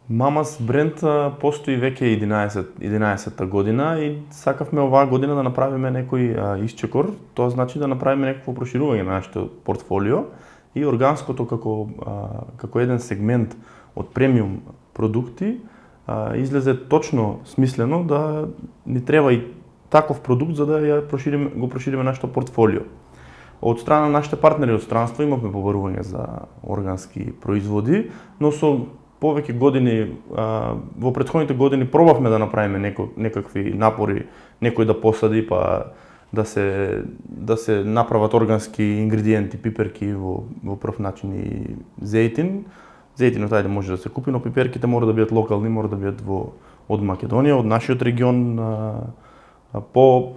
Мамас бренд постои веќе 11 година и сакавме оваа година да направиме некој исчекор, тоа значи да направиме некакво проширување на нашето портфолио и органското како еден сегмент од премиум продукти излезе точно смислено да ни треба и таков продукт за да го прошириме нашето портфолио. Од страна на нашите партнери од странство имавме побарување за органски производи, но со повеќе години, во претходните години пробавме да направиме некакви напори, некој да посади па да се направат органски ингредиенти, пиперки во прв начин и зејтин. Зејтинот ајде може да се купи, но пиперките мора да бидат локални, мора да бидат од Македонија, од нашиот регион,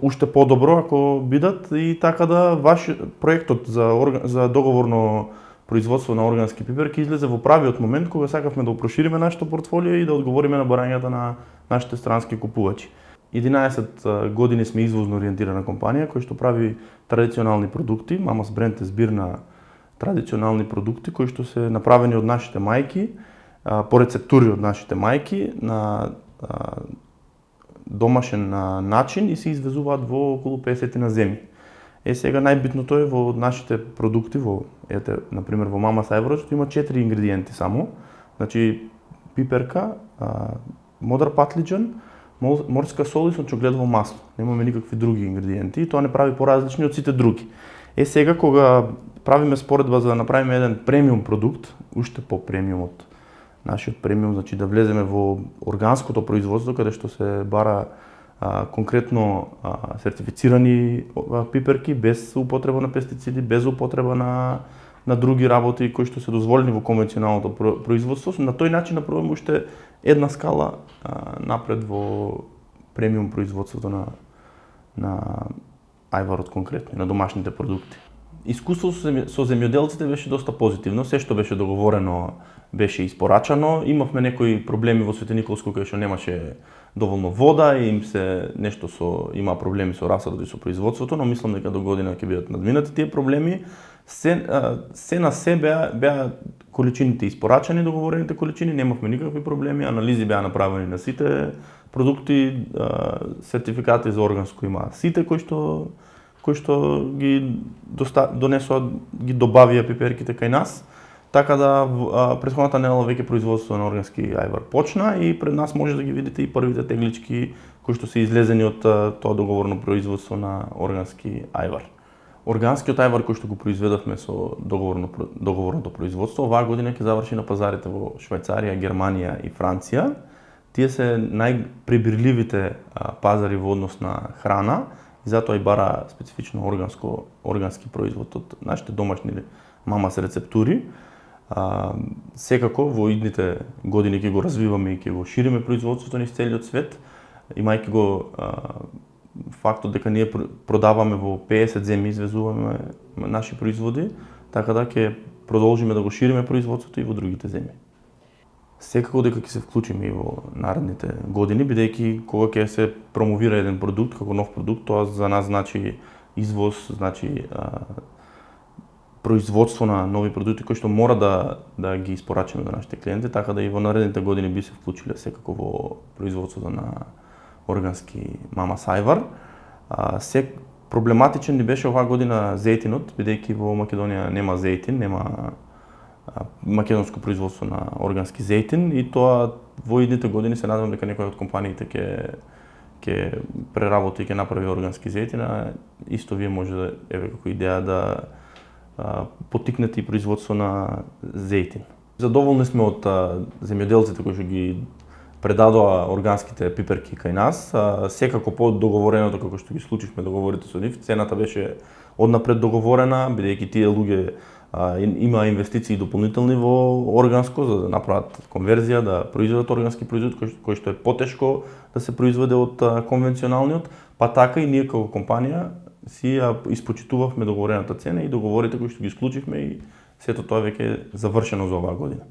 уште подобро ако бидат и така да проектот за договорно производство на органски пиперки излезе во правиот момент кога сакавме да прошириме нашето портфолио и да одговориме на барањата на нашите странски купувачи. 11 години сме извозно ориентирана компанија која што прави традиционални продукти. Мамас бренд е збир на традиционални продукти кои што се направени од нашите мајки, по рецептури од нашите мајки на домашен начин и се извезуваат во околу 50 на земји. Сега најбитното е во нашите продукти, например во Мамас Ајвар, што има 4 ингредиенти само, значи пиперка, модар патлиџан, морска сол и сончогледово масло. Немаме никакви други ингредиенти и тоа не прави поразлични од сите други. Сега кога правиме споредба за да направиме еден премиум продукт, уште по-премиум од нашиот премиум, значи да влеземе во органското производство каде што се бара конкретно сертифицирани пиперки без употреба на пестициди, без употреба на други работи кои што се дозволени во конвенционалното производство. На тој начин направуваме уште една скала напред во премиум производството на ајварот конкретно, на домашните продукти. Искуството со земјоделците беше доста позитивно, се што беше договорено беше испорачано. Имавме некои проблеми во Свети Николско кај што немаше доволно вода и има проблеми со расадот и со производството, но мислам дека до година ќе бидат надминати тие проблеми. Се на се беа количините испорачани, договорените количини, немавме никакви проблеми, анализи беа направени на сите продукти, сертификати за органско има сите кои што ги донесоа, ги добавија пиперките кај нас. Така да претходната недела веќе производството на органски ајвар почна и пред нас може да ги видите и првите теглички кои што се излезени од тоа договорно производство на органски ајвар. Органскиот ајвар кој што го произведовме со договорното производство оваа година ќе заврши на пазарите во Швајцарија, Германија и Франција. Тие се најприбирливите пазари во однос на храна и затоа и бара специфично органски производ од нашите домашни Мамас рецептури. Секако во идните години ќе го развиваме и ќе го шириме производството низ целиот свет, имајќи го фактот дека ние продаваме во 50 земји, извезуваме наши производи, така да ќе продолжиме да го шириме производството и во другите земји. Секако дека ќе се вклучиме и во наредните години, бидејќи кога ќе се промовира еден продукт како нов продукт, тоа за нас значи извоз, значи производство на нови продукти кои што мора да ги испорачаме до нашите клиенти, така да и во наредните години би се вклучиле секако во производството на органски Мамас ајвар. Проблематичен ни беше оваа година зејтинот, бидејќи во Македонија нема зејтин, нема македонско производство на органски зејтин и тоа во идните години се надевам дека некој од компаниите ќе преработи и ќе направи органски зејтин, а исто вие може да како идеја да поттикнете и производство на зејтин. Задоволни сме од земјоделците кои што ги предадоа органските пиперки кај нас. Секако по договореното како што ги случивме договорите со нив, цената беше однапред договорена, бидејќи тие луѓе има инвестиции дополнителни во органско за да направат конверзија, да произведат органски производ кој што е потешко да се произведе од конвенционалниот, па така и ние како компанија си ја испочитувавме договорената цена и договорите кои што ги склучивме и сето тоа веќе е завршено за оваа година.